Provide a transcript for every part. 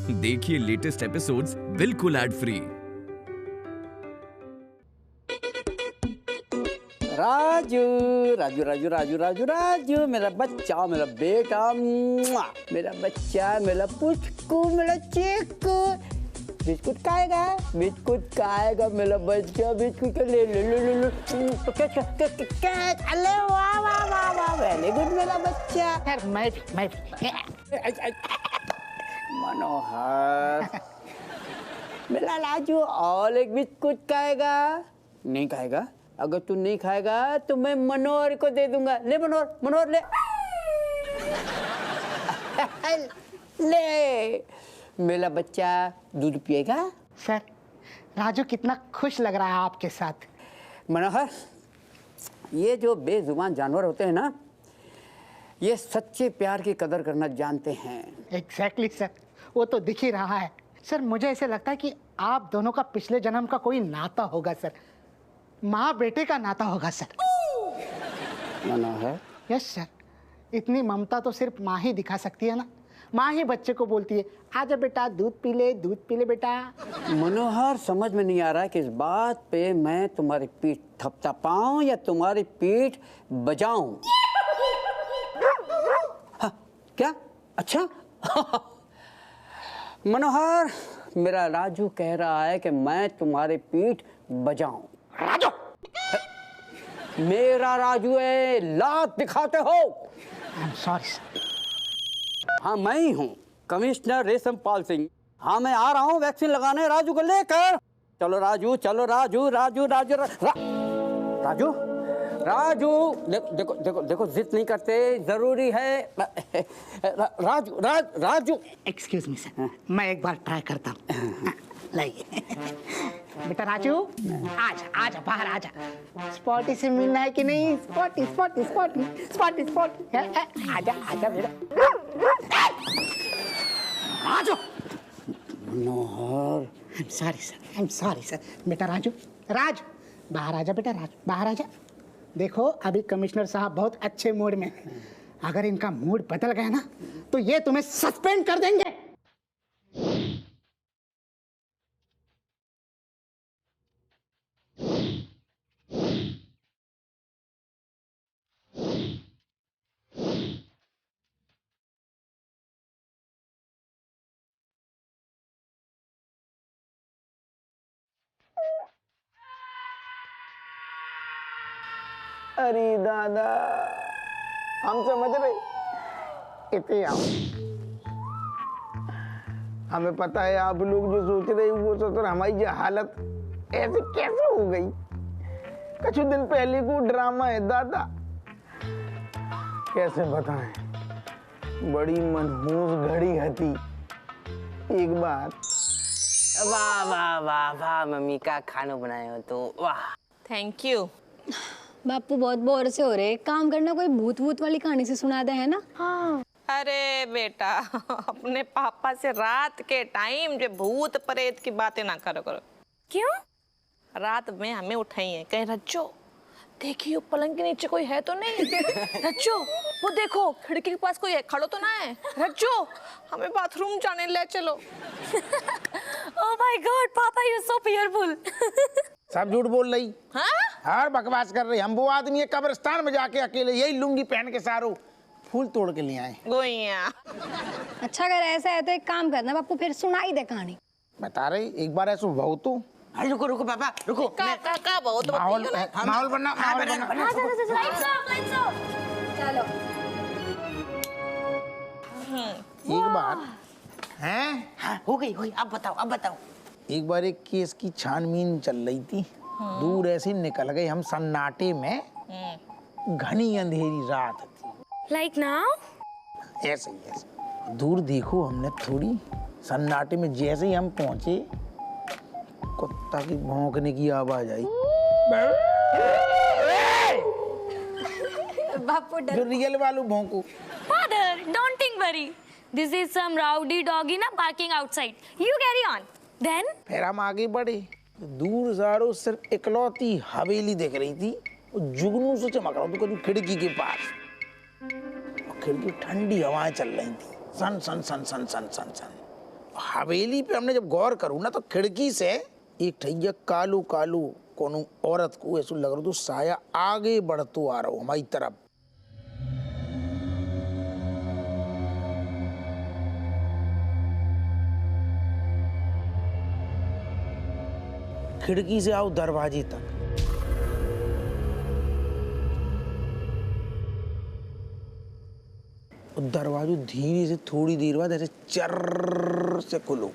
देखिए latest episodes बिल्कुल ad free. Raju Raju Raju Raju Raju Raju मेरा बच्चा, मेरा बेटा, मेरा बच्चा, मेरा पुचकू, मेरा चीकू। बिस्कुट खाएगा, बिस्कुट खाएगा मेरा बच्चा, बिस्कुट ले ले ले ले ले। अरे वाह वाह वाह वाह, वेरी गुड मेरा बच्चा। मैं मनोहर मेरा राजू और एक बिस्कुट खाएगा? नहीं खाएगा? अगर तू नहीं खाएगा तो मैं मनोहर को दे दूंगा। ले मनोहर, मनोहर ले। ले मेरा बच्चा दूध पिएगा? सर, राजू कितना खुश लग रहा है आपके साथ। मनोहर, ये जो बेजुबान जानवर होते हैं ना, ये सच्चे प्यार की कदर करना जानते हैं। एग्जैक्टली सर, वो तो दिख ही रहा है। सर, मुझे ऐसे लगता है कि आप दोनों का पिछले जन्म का कोई नाता होगा सर, माँ बेटे का नाता होगा सर। मनोहर? यस सर, इतनी ममता तो सिर्फ माँ ही दिखा सकती है ना। माँ ही बच्चे को बोलती है, आजा बेटा दूध पी ले बेटा। मनोहर, समझ में नहीं आ रहा है कि इस बात पे मैं तुम्हारी पीठ थपथपाऊं या तुम्हारी पीठ बजाऊं। हाँ, क्या? अच्छा। मनोहर, मेरा राजू कह रहा है कि मैं तुम्हारी पीठ बजाऊं। राजू, मेरा राजू है, लात दिखाते हो। I am sorry sir. हाँ, मैं ही हूँ, कमिश्नर रेशम पाल सिंह। हाँ, मैं आ रहा हूँ वैक्सीन लगाने राजू को लेकर। चलो राजू, चलो राजू राजू राजू राजू राजू। देखो देखो देखो, जिद नहीं करते, जरूरी है। Raju Raju. Excuse me sir, मैं एक बार ट्राई करता हूँ। लाइए बेटा राजू, आजा आजा बाहर आजा। स्पॉटी से मिलना है कि नहीं? Spotty spotty spotty spotty spotty, आजा आजा बेटा राजू। मनोहर, आई एम सॉरी सर। बेटा राजू, बाहर आजा बेटा, राजू बाहर आजा। देखो, अभी कमिश्नर साहब बहुत अच्छे मूड में हैं। अगर इनका मूड बदल गया ना तो ये तुम्हें सस्पेंड कर देंगे। अरे दादा, हम समझ रहे इतने आओ। हमें पता है आप लोग जो सोच रहे हो वो सोच रहे, हमारी जो हालत ऐसे कैसे हो गई। कुछ दिन पहले को ड्रामा है दादा, कैसे बताएं। बड़ी मनहूस घड़ी थी। एक बार वाह वाह वाह वाह, मम्मी का खाना बनाए हो तो वाह। Thank you. बापू बहुत बोर से हो रहे, एक काम करना, कोई भूत भूत वाली कहानी से सुना दे, है ना? हाँ। अरे बेटा, अपने पापा से रात के टाइम जो भूत प्रेत की बातें ना करो। क्यों? रात में हमें उठाई है, कहीं रज्जो देखियो पलंग के नीचे कोई है तो नहीं। रज्जो वो देखो खिड़की के पास कोई है, खड़ो तो ना है। रज्जो हमें बाथरूम जाने ले चलो। ओह माय गॉड पापा, यू सो फियरफुल। सब झूठ बोल रही। हाँ? हर बकवास कर रही। हम वो आदमी है कब्रिस्तान में जाके अकेले यही लुंगी पहन के सारो फूल तोड़ के ले आए। गोइया। अच्छा, अगर ऐसा है तो एक काम करना बापू, फिर सुनाई दे कहानी। बता रहे एक बार ऐसा बहु तो। अरे रुको रुको पापा रुको। का बहुत माहौल बनना। चलो। एक बार हैं? हाँ, हो गई अब बताओ। एक बार एक केस की छानबीन चल रही थी। दूर ऐसे निकल गए हम सन्नाटे में। घनी अंधेरी रात थी। Like now? ऐसे दूर देखो हमने थोड़ी, सन्नाटे में जैसे ही हम पहुंचे कुत्ता की भौंकने की आवाज आई। बापू डर। जो रियल वालों भौंको। Father, don't think worry. This is some rowdy doggy na barking outside. You carry on. Then? फिर हम आगे बढ़े, दूर सारो सिर्फ इकलौती हवेली दिख रही थी, जुगनू से चमक रहा था कभी खिड़की के पास। खिड़की ठंडी हवाएं चल रही थी, सन सन सन सन सन सन सन। हवेली पे हमने जब गौर करूँ ना तो खिड़की से एक ठैया कालू कालू कोनो औरत को ऐसा लग रहा तो साया आगे बढ़तो आ रहा हो हमारी तरफ। खिड़की से आओ दरवाजे तक, दरवाजो धीरे से थोड़ी देर बाद ऐसे चर्र से खुलो।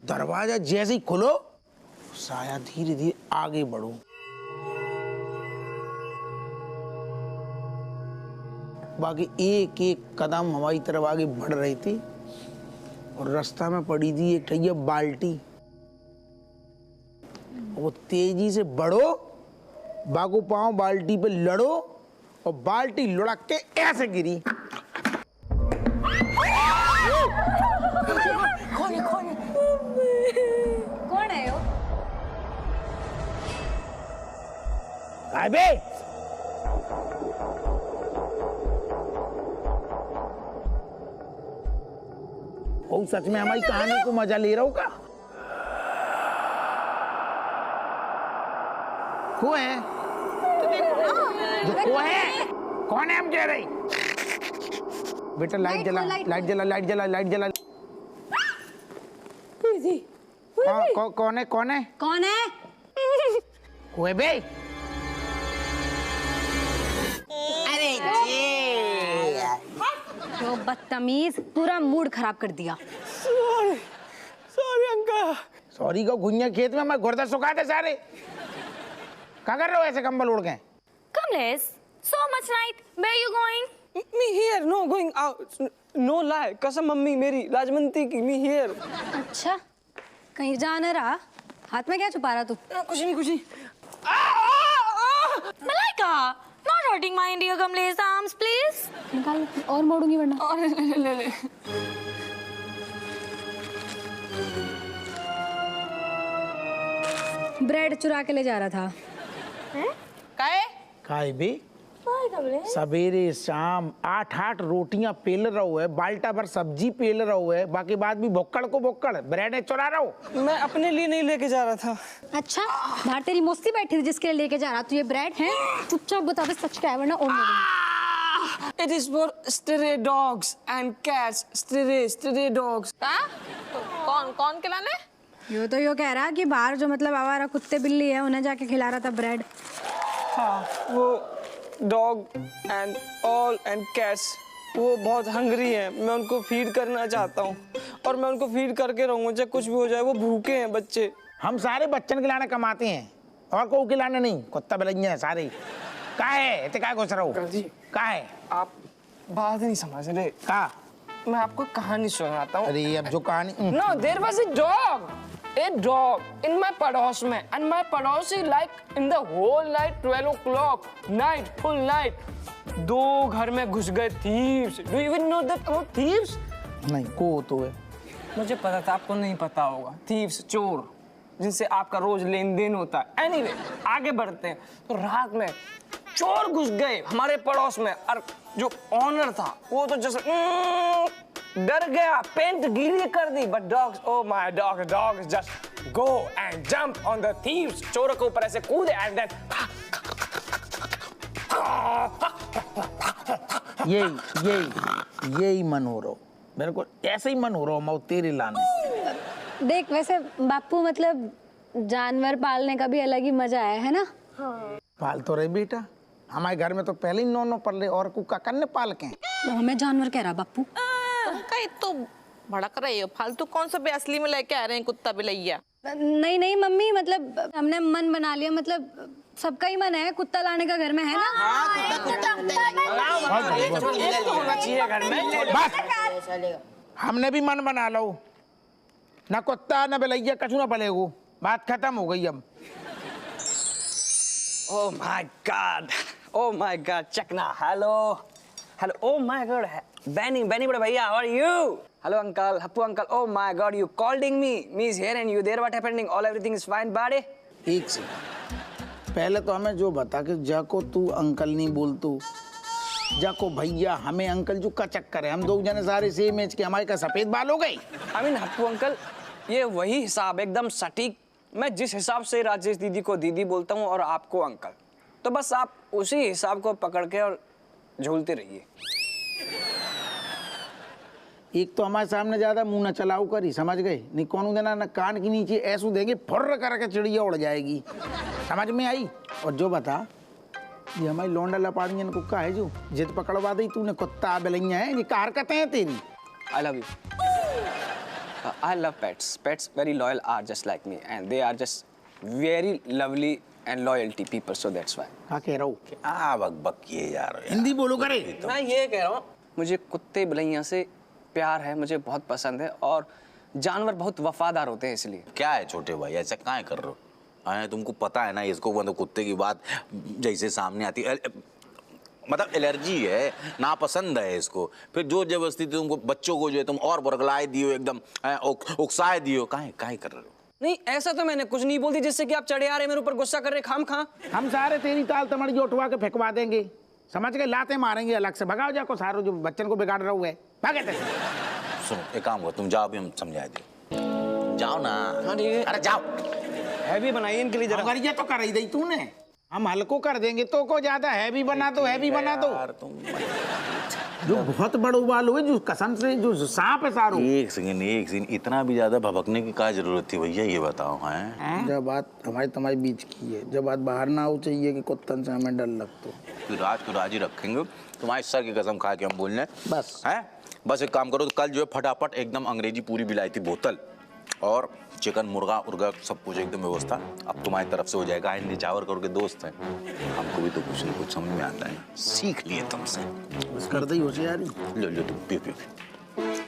दरवाजा जैसे ही खुलो साया धीरे धीरे आगे बढ़ो। बाकी एक एक कदम हमारी तरफ आगे बढ़ रही थी और रास्ता में पड़ी थी एक ठैया बाल्टी। वो तेजी से बढ़ो, बागो पांव बाल्टी पे लड़ो और बाल्टी लुढ़क के ऐसे गिरी। कौन है वो? अबे ओ सच में हमारी कहानी को मजा ले रहा हो का? को है जो को है? कौन है हम कह रही? बेटा लाइट जला, लाइट जला, लाइट जला, लाइट जला। कौन है? कौन है? कौन है? को है बे? अरे जो बदतमीज, पूरा मूड खराब कर दिया। Sorry uncle. सॉरी को गुंजा खेत में मैं गुर्दा सुखा दे सारे। क्या कर रहे हो ऐसे कंबल उड़ के? Kamlesh, so much night. Where you going? Me here, no going out. No lie. कसम मम्मी मेरी राजमंती की me here. अच्छा, कहीं जा न रहा? हाथ में क्या छुपा रहा तू? कुछ नहीं कुछ नहीं. Malaika, not hurting my dear Kamlesh arms, please. निकाल और मोड़ूंगी वरना। ले. ब्रेड चुरा के ले जा रहा था। काहे बे? सवेरे शाम 8-8 रोटियां पेल रहो है, बाल्टा भर सब्जी पेल रहो है, बाकी बात भी भुक्कड़ को भुक्कड़ ब्रेड चुरा रहा हो। मैं अपने लिए नहीं लेके जा रहा था। अच्छा, बाहर तेरी मौसी बैठी थी जिसके लिए लेके जा रहा तू ये ब्रेड है? चुपचाप बता बस सच क्या है वरना और मोड़ूंगी। It is for stray dogs and cats. Stray dogs. कौन खिलाने? यो कह रहा कि बाहर जो मतलब आवारा कुत्ते बिल्ली है उन्हें जाके खिला रहा था ब्रेड। हाँ, वो dog and all and cats वो बहुत हंग्री हैं। मैं उनको फीड करना चाहता हूँ और मैं उनको फीड करके रहूँगा चाहे कुछ भी हो जाए। वो भूखे हैं बच्चे। हम सारे बच्चन खिलाने कमाते हैं और को खिलाने नहीं। कुत्ता बिल्लियां सारे का है इतने का घुस रहा हो का है? आप बात नहीं समझ रहे। का मैं आपको कहानी सुनाता हूँ। अरे अब जो कहानी No, there was a dog in my pados mein, and my padosi like in the whole night 12 o'clock night full night दो घर में घुस गए thieves. Do you even know that about thieves? नहीं को तो है। मुझे पता था आपको नहीं पता होगा। thieves चोर जिनसे आपका रोज लेन देन होता है। Anyway, आगे बढ़ते हैं। तो रात में चोर घुस गए हमारे पड़ोस में और जो ऑनर था वो तो जैसे डर गया, पेंट गीली कर दी। But dogs, oh my dog just go and jump on the thieves. चोरों के ऊपर ऐसे कूदे एंड देन यही मन हो रहा मेरे को। ऐसे ही मन हो रहा मैं तेरे लाने। देख वैसे बापू मतलब जानवर पालने का भी अलग ही मजा है ना? पाल तो रहे बेटा, हमारे घर में तो पहले ही नो पल और कुका करने पाल के। तो हमें जानवर कह रहा बापू? कहीं तो भड़क रही हो फालतू। कौन सा भी असली में लेके आ रहे हैं कुत्ता बिलैया? नहीं मम्मी, मतलब हमने मन बना लिया। मतलब सबका ही मन है कुत्ता लाने का घर में, है ना? होना चाहिए घर में। बस हमने भी मन बना लो, ना कुत्ता ना बिलैया कछु ना पलेगो। बात खत्म हो गई अब। Oh my God, चकना, hello, oh my God, Benny बड़े भैया, how are you? Hello uncle, Happu uncle, oh my God, you calling me is here and you there, what happening? Everything is fine, buddy? एक second, पहले तो हमें जो बता कि जाको तू अंकल नहीं बोल तू जाको भैया हमें अंकल जो का चक्कर है, हम दो जने सारे सेम एज के, हमारे का सफेद बाल हो गए। आई मीन हप्पू अंकल, ये वही हिसाब एकदम सटीक। मैं जिस हिसाब से राजेश दीदी को दीदी बोलता हूँ और आपको अंकल, तो बस आप उसी हिसाब को पकड़ के और झूलते रहिए। एक तो हमारे सामने ज्यादा मुंह न चलाओ करी, समझ गए? नहीं कौन देना न कान के नीचे ऐसू देंगे फुर्र करके चिड़िया उड़ जाएगी, समझ में आई? और जो बता, ये हमारी लौंडा लपाड़ियन कुत्ता है जो जिद पकड़वा दी तूने, कुत्ता बिलैया है, ये क्या हरकतें हैं तेरी? I love you. I love pets. Pets very loyal are just like me, and they are just very lovely and loyalty people. So that's why. क्या कह रहा हूँ? क्या बक ये यार, हिंदी बोलो करे। मैं ये कह रहा हूँ, मुझे कुत्ते बिलैया से प्यार है, मुझे बहुत पसंद है, और जानवर बहुत वफादार होते हैं इसलिए। क्या है छोटे भाई, ऐसा क्या कर रहे हो? तुमको पता है ना, इसको मतलब कुत्ते की बात जैसे सामने आती है, मतलब एलर्जी है, नापसंद है इसको, फिर जो जबरदस्ती तुमको बच्चों को जो है तुम और बरगलाए दियो, एकदम उकसाए दियो, काहे कर रहे हो? नहीं, ऐसा तो मैंने कुछ नहीं बोलती जिससे कि आप चढ़े आ रहे मेरे ऊपर, गुस्सा कर रहे खाम खा। हम सारे तेरी ताल तमड़ी उठवा के फेंकवा देंगे, समझ गए? लाते मारेंगे अलग से, भगाओ जाको सारो जो बच्चन को बिगाड़ रहा है, भागे थे। सुनो एक काम करो, तुम जाओ, अभी हम समझा दे, जाओ ना। हाँ ठीक है, अरे जाओ। हैवी बनाइए इनके लिए जरा। ये तो कर ही दी तूने, हम हल्को कर देंगे तो को ज्यादा हैवी बना दो, हैवी बना दो। जो बहुत बड़ो बाल हुए, जो कसम से जो सांप है सारो। एक सेकंड, इतना भी ज्यादा भभकने की क्या जरूरत थी भैया, ये बताओ। हैं जब बात हमारी तुम्हारे बीच की है, जब बात बाहर ना हो चाहिए कि कुत्तन से हमें डर लगता। तो राज को राज ही रखेंगे, तुम्हारे सर की कसम खा के हम बोल रहे हैं। बस हैं, बस एक काम करो, तो कल जो है फटाफट एकदम अंग्रेजी पूरी विलायती बोतल और चिकन मुर्गा उर्गा सब कुछ एकदम व्यवस्था अब तुम्हारी तरफ से हो जाएगा। हिंदी चावर करके दोस्त हैं, हमको भी तो कुछ नहीं कुछ समझ में आता है, सीख लिए तुमसे। बस कर दे होशियारी। लो तुम पियो।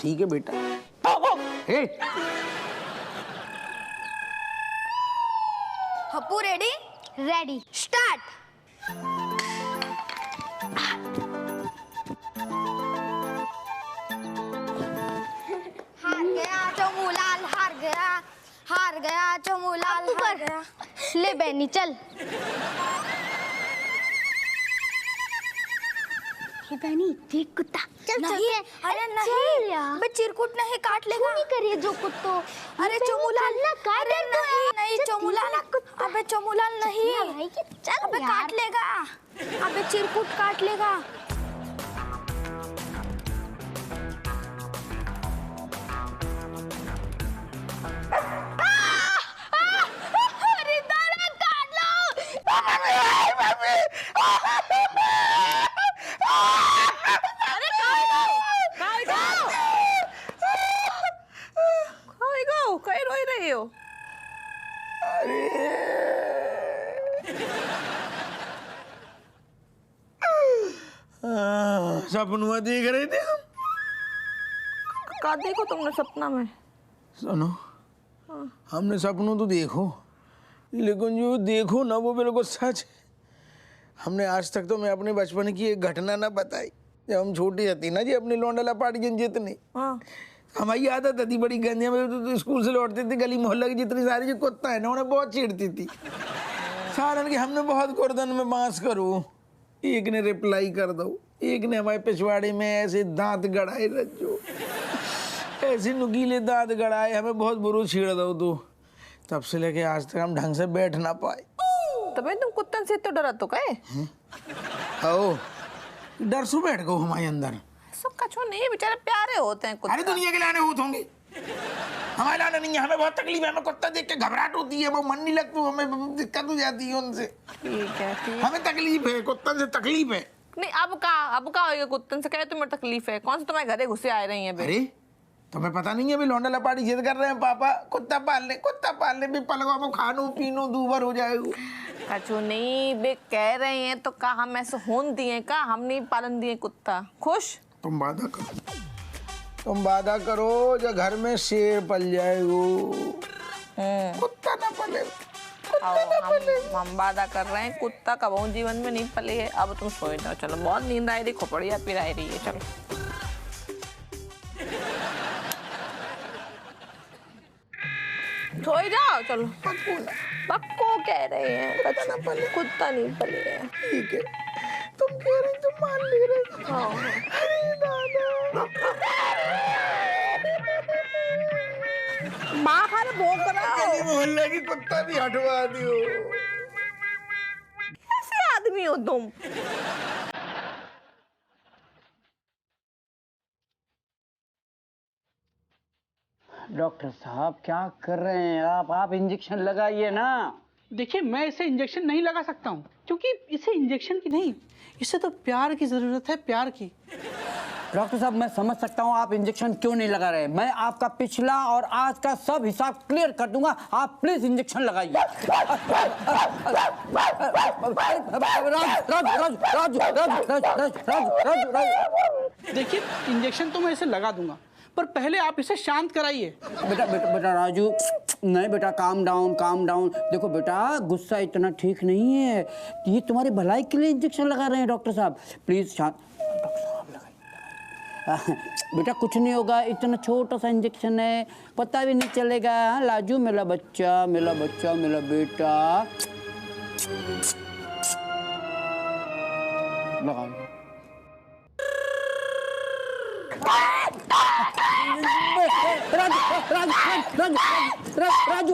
ठीक है बेटा। हे हप्पू रेडी? Ready, start. हार गया चमूलाल, हार गया चमूलाल, हार गया। ले बहनी चल। ये बहनी देख कुत्ता, चल नहीं, अरे नहीं, बे चिरकुट नहीं काट लेगा। नहीं करिए जो कुत्तो। अरे चमूलाल, अरे नहीं चमूलाल, अबे चमूलाल नहीं, चल अबे काट लेगा, अबे चिरकुट काट लेगा। अरे दादा काट लो। अरे कहीं रोई रही हो? सपनुआ देख रहे थे हम। क्या देखो तुमने सपना में? सुनो, हमने सपनों तो देखो, लेकिन जो देखो ना वो बिल्कुल सच है। हमने आज तक तो मैं अपने बचपन की एक घटना ना बताई। जब हम छोटी थी ना जी, अपनी लौंडा लपाड़ियन जितनी, हमारी आदत थी बड़ी गंदी। में तो स्कूल से लौटते थे, गली मोहल्ला की जितनी सारी जो कुत्ता है ना, उन्हें बहुत चिढ़ती थी सारन की। हमने बहुत गर्दन में बांस करो, एक ने रिप्लाई कर दो, एक ने हमारे पिछवाड़े में ऐसे दांत गड़ाए रखो, ऐसे नुकीले दांत गड़ाए, हमें बहुत बुरा छेड़ दो। तो तब से लेके आज तक हम ढंग से बैठ ना पाए। तभी तुम कुत्तन से तो डरा तो कहे? ओ डर से बैठ गो हमारे अंदर। सब कछो नहीं, बेचारे प्यारे होते हैं कुत्ते। अरे दुनिया के लाने होंगे, हमारे लाने नहीं है। हमें बहुत तकलीफ है, हमें कुत्ता देख के घबराहट होती है, वो मन नहीं लगती, हमें दिक्कत हो जाती है उनसे। ठीक है, हमें तकलीफ है, कुत्ता से तकलीफ है। नहीं अब का होगा कुत्तन से? कहे तुम्हें तकलीफ है? कौन से तुम्हारे घरे घुसे आ रही हैं? अरे तुम्हें पता नहीं है, अभी लौंडा लपाड़ी जिद कर रहे हैं पापा कुत्ता पाल ले भी पलगो में खानो पीनो दूबर हो जाएगा। कछु नहीं बे, कह रहे हैं तो का हम ऐसे होन दिए का? हम नहीं पालन दिए कुत्ता। खुश? तुम वादा करो जो घर में शेर पल जाएगो, कुत्ता ना पले। हम वादा कर रहे हैं, कुत्ता कबहू जीवन में नहीं पले है। अब तुम सो जाओ, चलो बहुत नींद आई रही, खोपड़िया पिरा रही है, चलो सो जाओ, चलो। पक्को कह रहे हैं, कुत्ता नहीं पले है। ठीक है, तुम कह रहे तुम मान ले रहे। बाहर भौंक रहा हो। मोहल्ले की कुत्ता भी हटवा दियो। कैसे आदमी हो तुम? डॉक्टर साहब क्या कर रहे हैं आप इंजेक्शन लगाइए ना। देखिए, मैं इसे इंजेक्शन नहीं लगा सकता हूँ, क्योंकि इसे इंजेक्शन की नहीं, इसे तो प्यार की जरूरत है, प्यार की। डॉक्टर साहब मैं समझ सकता हूँ आप इंजेक्शन क्यों नहीं लगा रहे। मैं आपका पिछला और आज का सब हिसाब क्लियर कर दूंगा। आप प्लीज इंजेक्शन लगाइए। देखिए, इंजेक्शन तो मैं इसे लगा दूंगा, पर पहले आप इसे शांत कराइए। बेटा राजू, नहीं बेटा, काम डाउन। देखो बेटा, गुस्सा इतना ठीक नहीं है। ये तुम्हारी भलाई के लिए इंजेक्शन लगा रहे हैं डॉक्टर साहब। प्लीज शांत। बेटा कुछ नहीं होगा, इतना छोटा सा इंजेक्शन है, पता भी नहीं चलेगा। लाजू मेरा बच्चा, मेरा बेटा। लगाओ। राजू।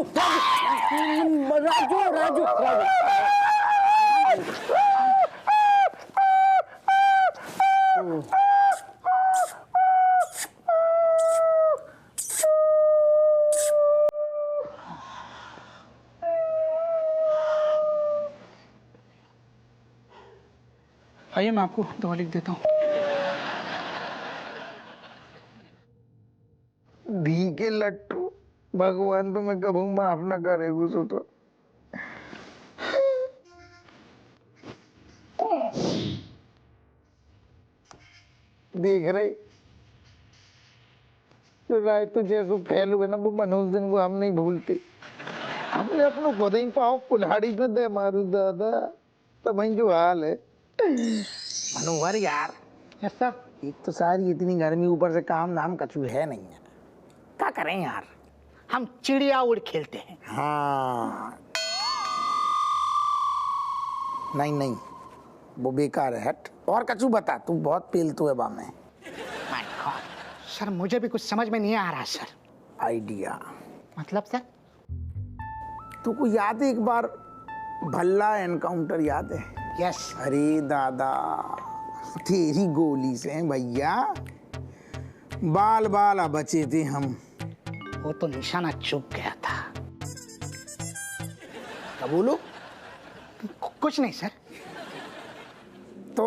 आइए, मैं आपको दवा लिख देता हूँ। धी के लट्टू, भगवान तो मैं कभी माफ ना करे गुस्सो तो। देख रहे जो राय तो जैसो फैल हुए ना, वो मनोज दिन को हम नहीं भूलते। हमने अपनों को नहीं पाओ कुल्हाड़ी में दे मारू दादा, तो भाई जो हाल है। मनोहर यार, ऐसा एक तो सारी इतनी गर्मी, ऊपर से काम धाम कछु है नहीं है। क्या करें यार? हम चिड़िया उड़ खेलते हैं। हाँ नहीं वो बेकार है, हट। और कछु बता, तू बहुत पेलतू है बा में। माय गॉड सर, मुझे भी कुछ समझ में नहीं आ रहा सर। आइडिया मतलब सर? तुमको याद है एक बार भल्ला एनकाउंटर याद है? यस। अरे दादा, तेरी गोली से भैया बाल बचे थे हम। वो तो निशाना चूक गया था। क्या बोलो? कुछ नहीं सर। तो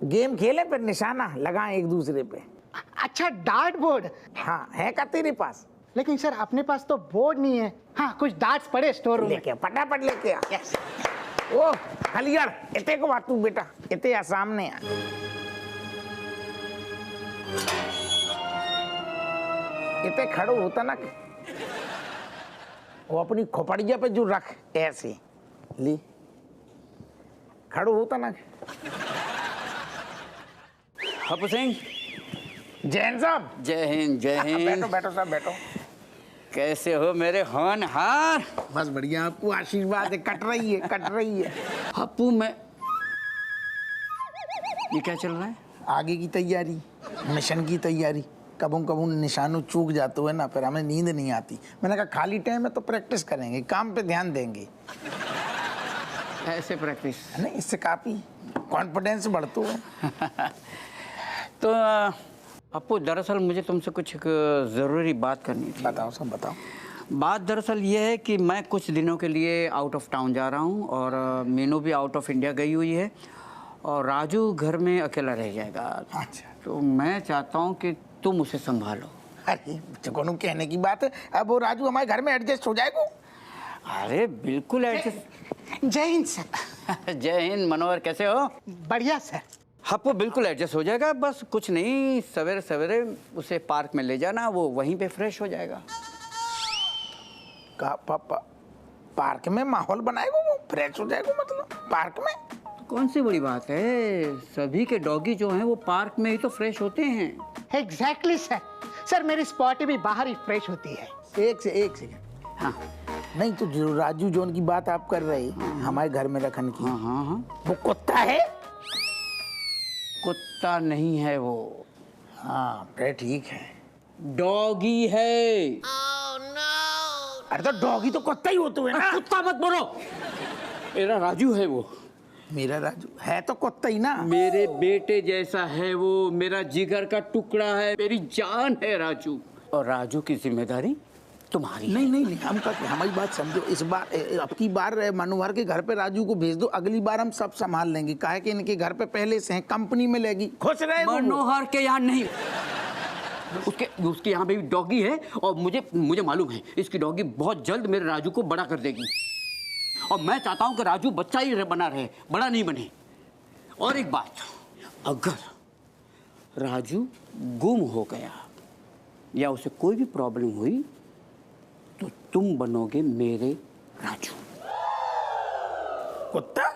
गेम खेले फिर निशाना लगाएं एक दूसरे पे। अच्छा, डार्ट बोर्ड? हाँ, है का तेरे पास? लेकिन सर अपने पास तो बोर्ड नहीं है। हाँ, कुछ डार्ट्स पड़े स्टोर रूम में। लेके फटाफट लेके आ। यस। ओ हलियर, इते को बात तू बेटा, इते आ सामने आ। इते खड़ो होता ना, वो अपनी खोपड़िया पे जो रख ऐसे ली, खड़ो होता ना। हपू सिंह, जैन साहब। जय हिंद। बैठो साहब बैठो। कैसे हो मेरे होनहार? बस बढ़िया, आपको आशीर्वाद है। कट रही है। हपू मैं, ये क्या चल रहा है? आगे की तैयारी, मिशन की तैयारी। कबू निशानों चूक जाते हुए ना, फिर हमें नींद नहीं आती। मैंने कहा खाली टाइम में तो प्रैक्टिस करेंगे, काम पे ध्यान देंगे। ऐसे प्रैक्टिस नहीं, इससे काफी कॉन्फिडेंस बढ़ता है। तो अपू, दरअसल मुझे तुमसे कुछ एक ज़रूरी बात करनी थी। बताओ सब बताओ। बात दरअसल ये है कि मैं कुछ दिनों के लिए आउट ऑफ टाउन जा रहा हूँ, और मीनू भी आउट ऑफ इंडिया गई हुई है, और राजू घर में अकेला रह जाएगा। अच्छा। तो मैं चाहता हूँ कि तुम उसे संभालो। अरे कोनो कहने की बात है, अब वो राजू हमारे घर में एडजस्ट हो जाएगा। अरे बिल्कुल एडजस्ट। जय हिंद सर। जय हिंद मनोहर, कैसे हो? बढ़िया सर। हपू बिल्कुल एडजस्ट हो जाएगा, बस कुछ नहीं, सवेरे सवेरे उसे पार्क में ले जाना, वो वहीं पे फ्रेश हो जाएगा। पार्क में माहौल बनाएगा, वो फ्रेश हो जाएगा? मतलब पार्क में? कौन सी बड़ी बात है, सभी के डॉगी जो हैं वो पार्क में ही तो फ्रेश होते हैं। Exactly sir. सर मेरी स्पॉटी भी बाहर ही फ्रेश होती है। एक सेकंड। हाँ नहीं तो जो राजू जोन की बात आप कर रहे हैं, हमारे घर में रखने की, हाँ, वो कुत्ता है? कुत्ता नहीं है वो, हाँ ब्रेड ठीक है। डॉगी है। अरे तो डॉगी तो कुत्ता ही होते हुए ना। कुत्ता मत बोलो, मेरा राजू है वो। मेरा राजू है तो कुत्ता ही ना। मेरे बेटे जैसा है वो, मेरा जिगर का टुकड़ा है, मेरी जान है राजू। और राजू की जिम्मेदारी तुम्हारी। नहीं नहीं नहीं, हमारी बात समझो। इस बार अब की बार मनोहर के घर पे राजू को भेज दो, अगली बार हम सब संभाल लेंगे। काहे कि इनके घर पे पहले से हैं, कंपनी में लेगी, खुश रहे। मनोहर के यहाँ नहीं, उसके यहाँ भी डॉगी है और मुझे मालूम है इसकी डॉगी बहुत जल्द मेरे राजू को बड़ा कर देगी। और मैं चाहता हूं कि राजू बच्चा ही बना रहे, बड़ा नहीं बने। और एक बात, अगर राजू गुम हो गया या उसे कोई भी प्रॉब्लम हुई तो तुम बनोगे मेरे राजू। कुत्ता